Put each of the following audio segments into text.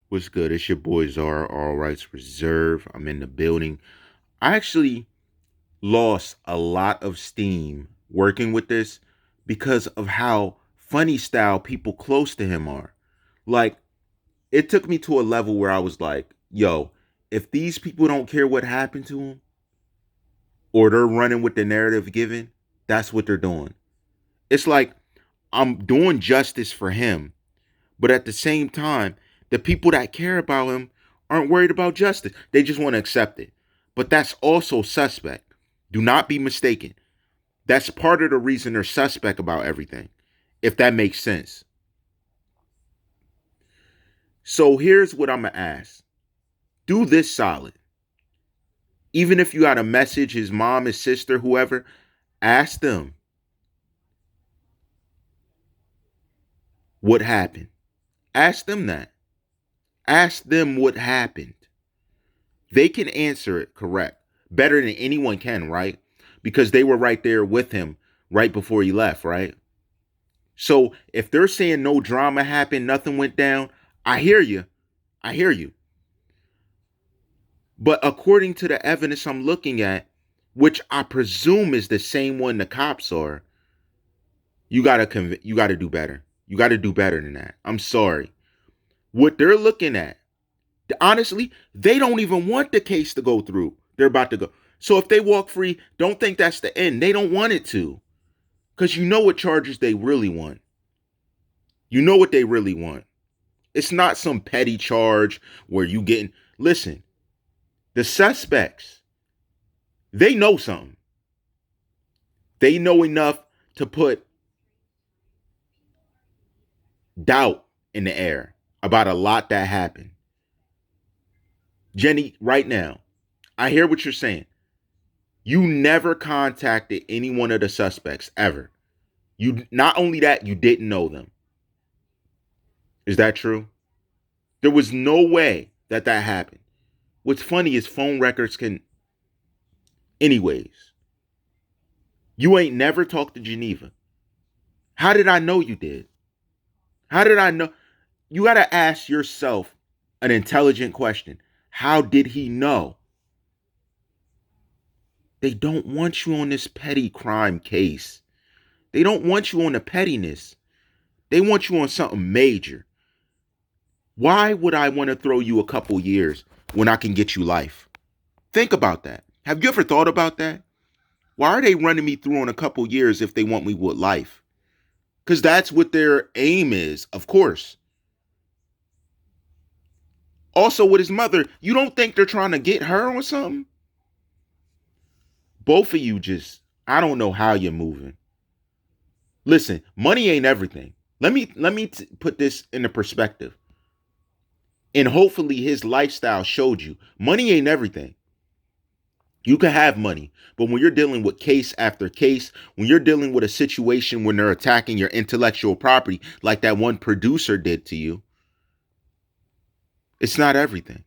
What's good? It's your boy Zara, All Rights Reserved. I'm in the building. I actually lost a lot of steam working with this because of how funny style people close to him are. Like, it took me to a level where I was like, yo, if these people don't care what happened to him or they're running with the narrative given, that's what they're doing. It's like I'm doing justice for him. But at the same time, the people that care about him aren't worried about justice. They just want to accept it. But that's also suspect. Do not be mistaken. That's part of the reason they're suspect about everything, if that makes sense. So here's what I'm going to ask. Do this solid. Even if you got a message, his mom, his sister, whoever, ask them what happened. Ask them that. Ask them what happened. They can answer it correct better than anyone can, right? Because they were right there with him right before he left, right? So if they're saying no drama happened, nothing went down, I hear you. I hear you. But according to the evidence I'm looking at, which I presume is the same one the cops are, you gotta do better. You gotta do better than that. I'm sorry. What they're looking at, honestly, they don't even want the case to go through. They're about to go. So if they walk free, don't think that's the end. They don't want it to. Because you know what charges they really want. You know what they really want. It's not some petty charge where you getting. Listen, the suspects, they know something. They know enough to put doubt in the air about a lot that happened. Jenny, right now, I hear what you're saying. You never contacted any one of the suspects ever. You not only that, you didn't know them. Is that true? There was no way that that happened. What's funny is phone records can. Anyways, you ain't never talked to Geneva. How did I know you did? How did I know? You got to ask yourself an intelligent question. How did he know? They don't want you on this petty crime case. They don't want you on the pettiness. They want you on something major. Why would I want to throw you a couple years when I can get you life? Think about that. Have you ever thought about that? Why are they running me through on a couple years if they want me with life? Because that's what their aim is, of course. Also, with his mother, you don't think they're trying to get her or something? Both of you just, I don't know how you're moving. Listen, money ain't everything. Let me put this into perspective. And hopefully his lifestyle showed you money ain't everything. You can have money, but when you're dealing with case after case, when you're dealing with a situation when they're attacking your intellectual property like that one producer did to you, it's not everything.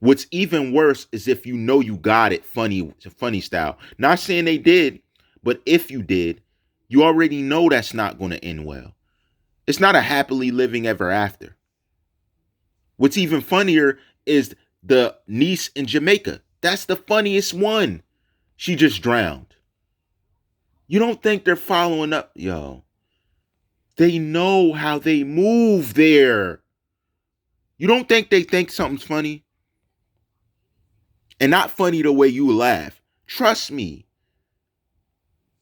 What's even worse is if you know you got it funny style. Not saying they did, but if you did, you already know that's not going to end well. It's not a happily living ever after. What's even funnier is the niece in Jamaica. That's the funniest one. She just drowned. You don't think they're following up? Yo, they know how they move there. You don't think they think something's funny? And not funny the way you laugh. Trust me.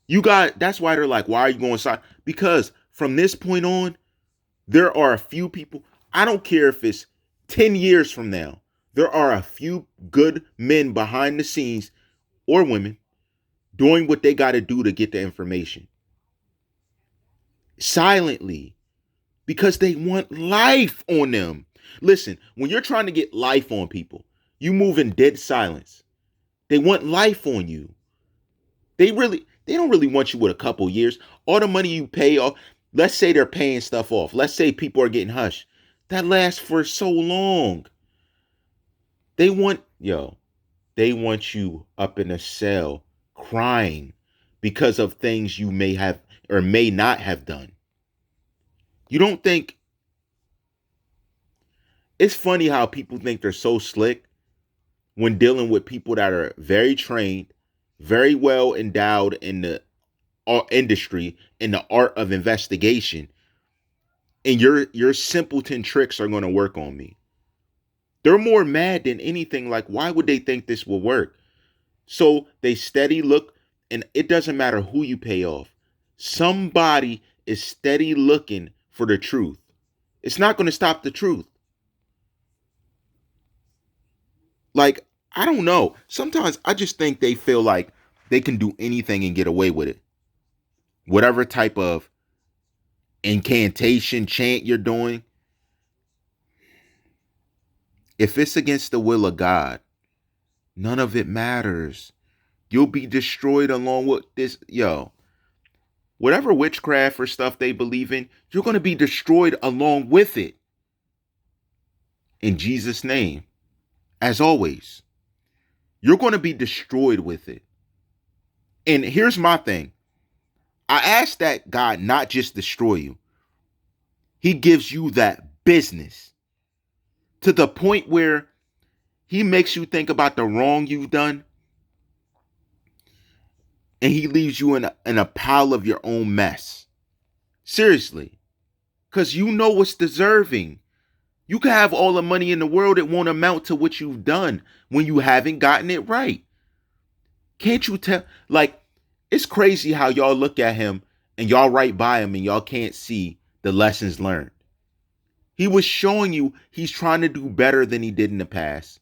That's why they're like, why are you going side? Because from this point on, there are a few people. I don't care if it's 10 years from now. There are a few good men behind the scenes or women doing what they got to do to get the information silently because they want life on them. Listen, when you're trying to get life on people, you move in dead silence. They want life on you. They don't really want you with a couple years. All the money you pay off, let's say they're paying stuff off. Let's say people are getting hushed. That lasts for so long. They want you up in a cell crying because of things you may have or may not have done. You don't think It's funny how people think they're so slick when dealing with people that are very trained, very well endowed in the industry, in the art of investigation, and your simpleton tricks are going to work on me. They're more mad than anything. Like, why would they think this will work? So they steady look, and it doesn't matter who you pay off. Somebody is steady looking for the truth. It's not going to stop the truth. Like, I don't know. Sometimes I just think they feel like they can do anything and get away with it. Whatever type of incantation chant you're doing, if it's against the will of God, none of it matters. You'll be destroyed along with this. Yo, whatever witchcraft or stuff they believe in, you're going to be destroyed along with it. In Jesus' name, as always, you're going to be destroyed with it. And here's my thing. I ask that God not just destroy you. He gives you that business to the point where he makes you think about the wrong you've done, and he leaves you in a pile of your own mess. Seriously. Because you know what's deserving. You can have all the money in the world, it won't amount to what you've done when you haven't gotten it right. Can't you tell? Like, it's crazy how y'all look at him and y'all right by him and y'all can't see the lessons learned. He was showing you he's trying to do better than he did in the past.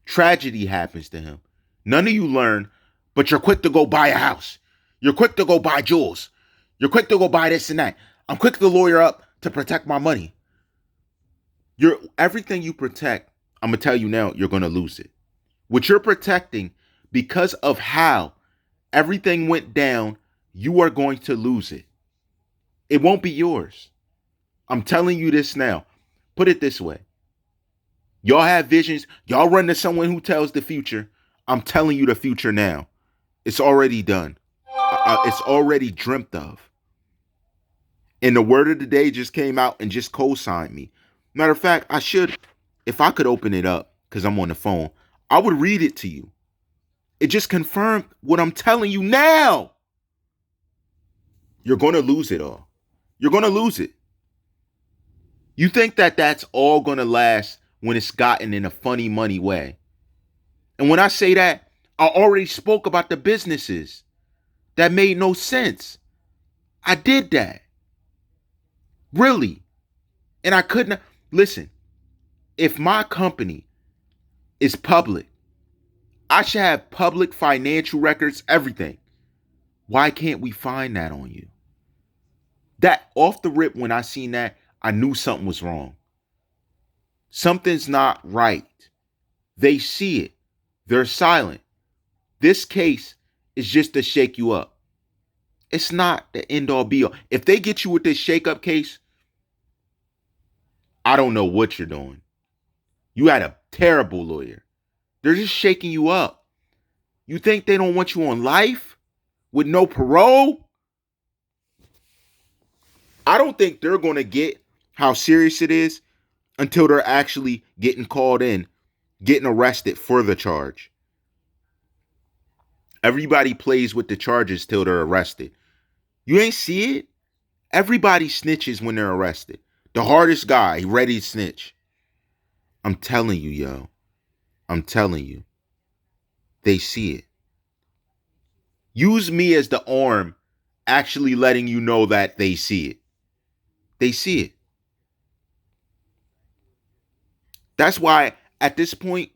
Tragedy happens to him. None of you learn, but you're quick to go buy a house. You're quick to go buy jewels. You're quick to go buy this and that. I'm quick to lawyer up to protect my money. Everything you protect, I'm going to tell you now, you're going to lose it. What you're protecting, because of how everything went down, you are going to lose it. It won't be yours. I'm telling you this now. Put it this way. Y'all have visions. Y'all run to someone who tells the future. I'm telling you the future now. It's already done. It's already dreamt of. And the word of the day just came out and just co-signed me. Matter of fact, I should, if I could open it up, because I'm on the phone, I would read it to you. It just confirmed what I'm telling you now. You're going to lose it all. You're going to lose it. You think that that's all going to last when it's gotten in a funny money way. And when I say that, I already spoke about the businesses that made no sense. I did that. Really. And I couldn't. Listen, if my company is public, I should have public financial records, everything. Why can't we find that on you? That off the rip, when I seen that, I knew something was wrong. Something's not right. They see it. They're silent. This case is just to shake you up. It's not the end all be all. If they get you with this shake up case, I don't know what you're doing. You had a terrible lawyer. They're just shaking you up. You think they don't want you on life with no parole? I don't think they're going to get how serious it is until they're actually getting called in, getting arrested for the charge. Everybody plays with the charges till they're arrested. You ain't see it? Everybody snitches when they're arrested. The hardest guy, ready to snitch. I'm telling you, yo. I'm telling you. They see it. Use me as the arm actually letting you know that they see it. They see it. That's why at this point,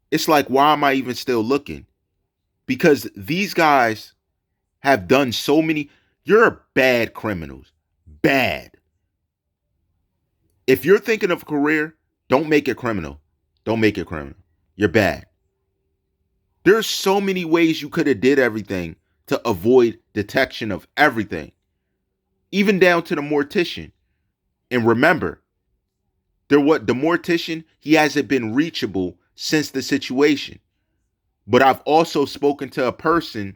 it's like, why am I even still looking? Because these guys have done so many. You're bad criminals. Bad. If you're thinking of a career, don't make it criminal. Don't make it criminal. You're bad. There's so many ways you could have did everything to avoid detection of everything. Even down to the mortician. And remember, the mortician, he hasn't been reachable since the situation. But I've also spoken to a person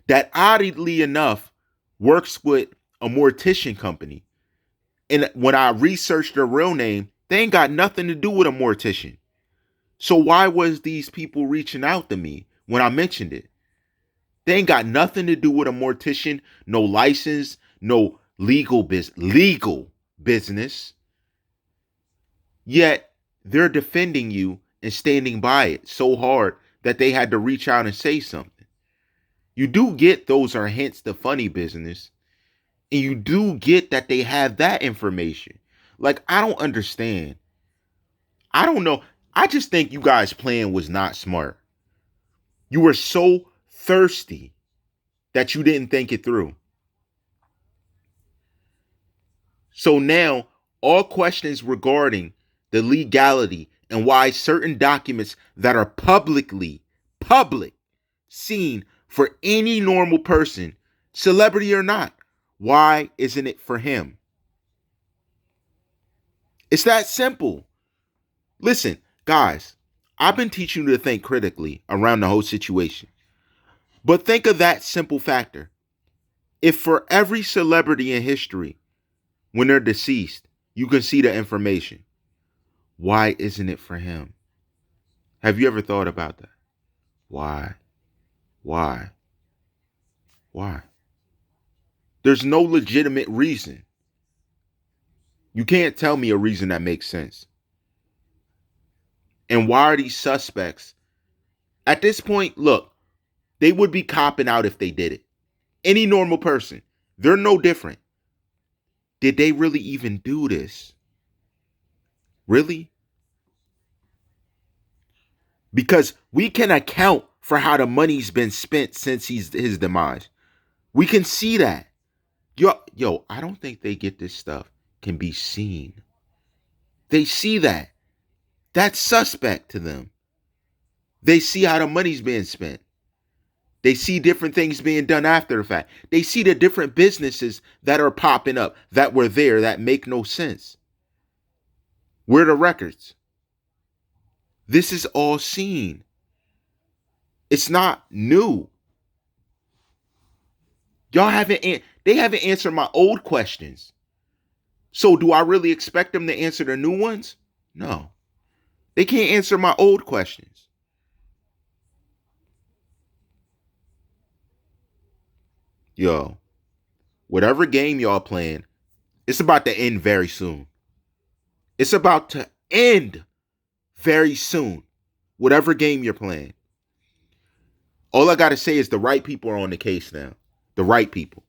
that oddly enough works with a mortician company. And when I researched their real name, They ain't got nothing to do with a mortician. So why was these people reaching out to me when I mentioned it? They ain't got nothing to do with a mortician, no license, no legal business. Yet they're defending you and standing by it so hard that they had to reach out and say something. You do get those are hints to funny business. And you do get that they have that information. Like, I don't understand. I don't know. I just think you guys' plan was not smart. You were so thirsty that you didn't think it through. So now, all questions regarding the legality and why certain documents that are public, seen for any normal person, celebrity or not, why isn't it for him? It's that simple. Listen, guys, I've been teaching you to think critically around the whole situation. But think of that simple factor. If for every celebrity in history, when they're deceased, you can see the information, why isn't it for him? Have you ever thought about that? Why? Why? Why? There's no legitimate reason. You can't tell me a reason that makes sense. And why are these suspects? At this point, look, they would be copping out if they did it. Any normal person, they're no different. Did they really even do this? Really? Because we can account for how the money's been spent since his demise. We can see that. Yo, I don't think they get this stuff can be seen. They see that. That's suspect to them. They see how the money's being spent. They see different things being done after the fact. They see the different businesses that are popping up that were there that make no sense. Where are the records? This is all seen. It's not new. They haven't answered my old questions. So do I really expect them to answer the new ones? No. They can't answer my old questions. Yo, whatever game y'all playing, it's about to end very soon. It's about to end very soon. Whatever game you're playing. All I got to say is the right people are on the case now. The right people.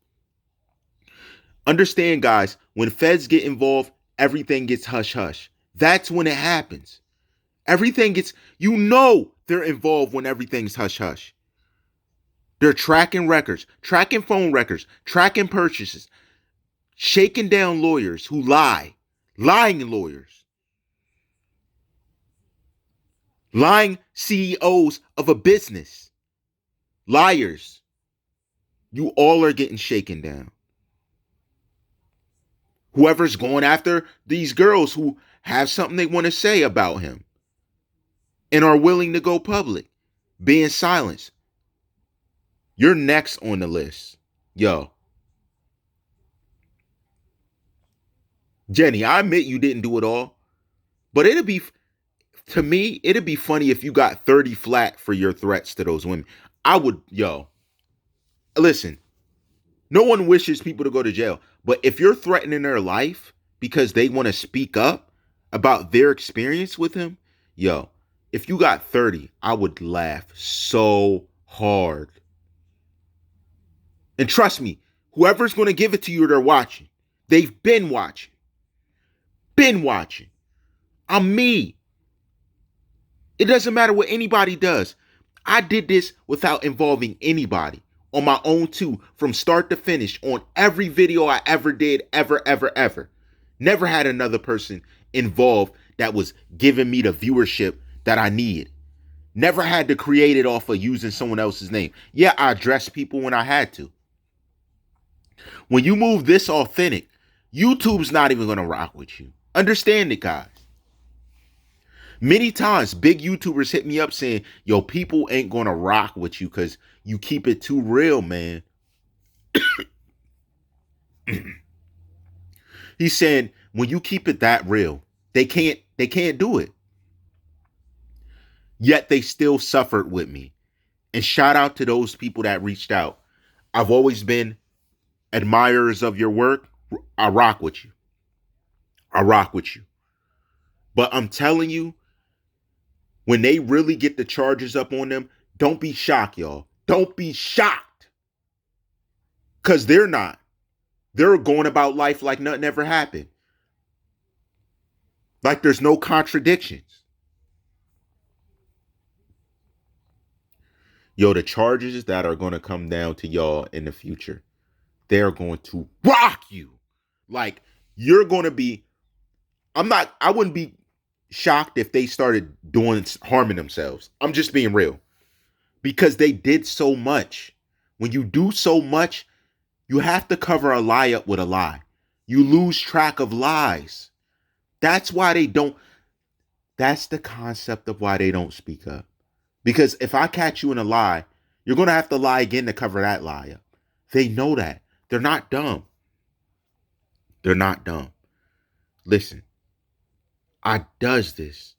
Understand, guys, when feds get involved, everything gets hush hush. That's when it happens. Everything gets, they're involved when everything's hush hush. They're tracking records, tracking phone records, tracking purchases, shaking down lawyers who lie, lying lawyers, lying CEOs of a business, liars. You all are getting shaken down. Whoever's going after these girls who have something they want to say about him and are willing to go public, being silenced. You're next on the list. Yo. Jenny, I admit you didn't do it all, but to me, it'd be funny if you got 30 flat for your threats to those women. Listen, no one wishes people to go to jail, but if you're threatening their life because they want to speak up about their experience with him, if you got 30, I would laugh so hard. And trust me, whoever's going to give it to you, they're watching. They've been watching. Been watching. I'm me. It doesn't matter what anybody does. I did this without involving anybody. On my own too, from start to finish, on every video I ever did, ever. Never had another person involved that was giving me the viewership that I needed. Never had to create it off of using someone else's name. Yeah, I addressed people when I had to. When you move this authentic, YouTube's not even going to rock with you. Understand it, guys. Many times, big YouTubers hit me up saying, yo, people ain't going to rock with you because you keep it too real, man. He's saying, when you keep it that real, They can't do it. Yet they still suffered with me. And shout out to those people that reached out. I've always been admirers of your work. I rock with you. I rock with you. But I'm telling you, when they really get the charges up on them, don't be shocked, y'all. Don't be shocked. Because they're not. They're going about life like nothing ever happened. Like there's no contradictions. Yo, the charges that are going to come down to y'all in the future, they're going to rock you. Like, you're going to be, I wouldn't be shocked if they started harming themselves. I'm just being real. Because they did so much. When you do so much, you have to cover a lie up with a lie. You lose track of lies. That's why they don't, that's the concept of why they don't speak up. Because if I catch you in a lie, you're going to have to lie again to cover that lie up. They know that. They're not dumb. They're not dumb. Listen, I does this.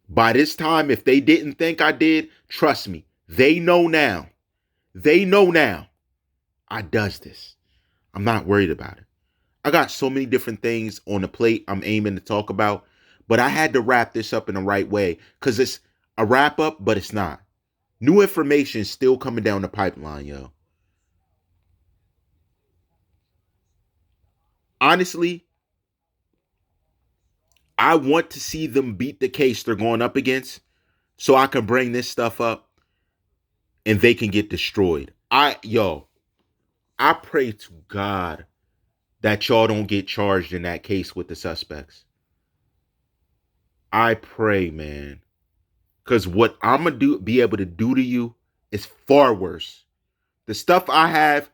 By this time, if they didn't think I did, trust me, they know now. They know now. I does this. I'm not worried about it. I got so many different things on the plate I'm aiming to talk about, but I had to wrap this up in the right way because it's a wrap up, but it's not. New information is still coming down the pipeline, yo. Honestly, I want to see them beat the case they're going up against so I can bring this stuff up and they can get destroyed. I pray to God that y'all don't get charged in that case with the suspects. I pray, man. Because what I'm going to be able to do to you is far worse. The stuff I have,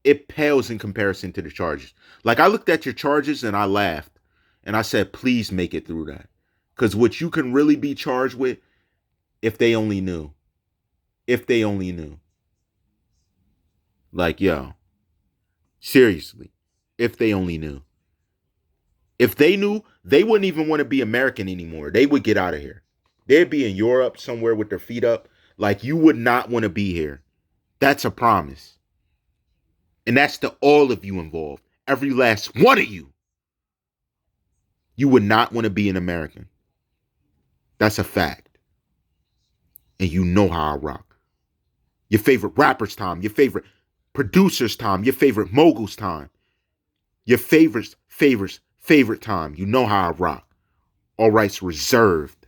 it pales in comparison to the charges. Like, I looked at your charges and I laughed. And I said, please make it through that. Because what you can really be charged with, if they only knew. If they only knew. Like, seriously. If they only knew. If they knew, they wouldn't even want to be American anymore. They would get out of here. They'd be in Europe somewhere with their feet up. Like, you would not want to be here. That's a promise. And that's to all of you involved. Every last one of you. You would not want to be an American. That's a fact. And you know how I rock. Your favorite rapper's time. Your favorite producer's time. Your favorite mogul's time. Your favorite time. You know how I rock. All rights reserved.